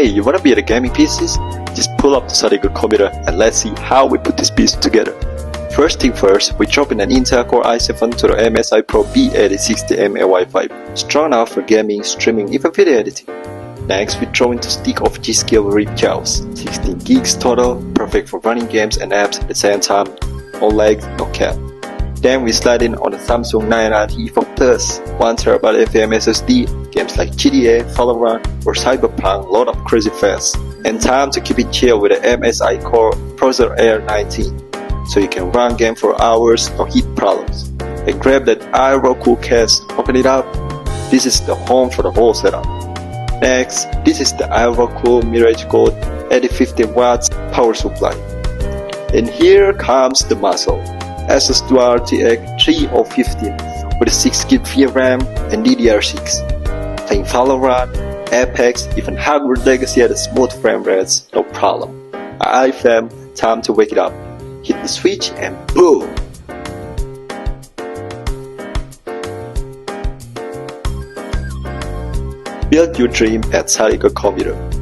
Hey, you wanna build a gaming PCs? Just pull up the Santika Computer and let's see how we put this piece together. First thing first, we drop in an Intel Core i7 to the MSI Pro B8060M Wi-Fi, strong enough for gaming, streaming, even video editing. Next, we throw into stick of G-Skill RIP gels, 16 gigs total, perfect for running games and apps at the same time, no lag, no cap. Then we slide in on the Samsung 990 for plus 1TB NVMe SSD, games like GTA, Valorant or Cyberpunk load up crazy fast, and time to keep it chill with the MSI Core Processor Air 19, so you can run game for hours, no heat problems. And grab that Aero Cool case, open it up, this is the home for the whole setup. Next, this is the Aero Cool Mirage Gold 8015 watts power supply. And here comes the muscle. Asus Dual RTX 3015 with a 6GB VRAM and DDR6. Playing Valorant, Apex, even Hogwarts Legacy at a smooth frame rates, no problem. iFam, time to wake it up. Hit the switch and boom! Build your dream at Santika Computer.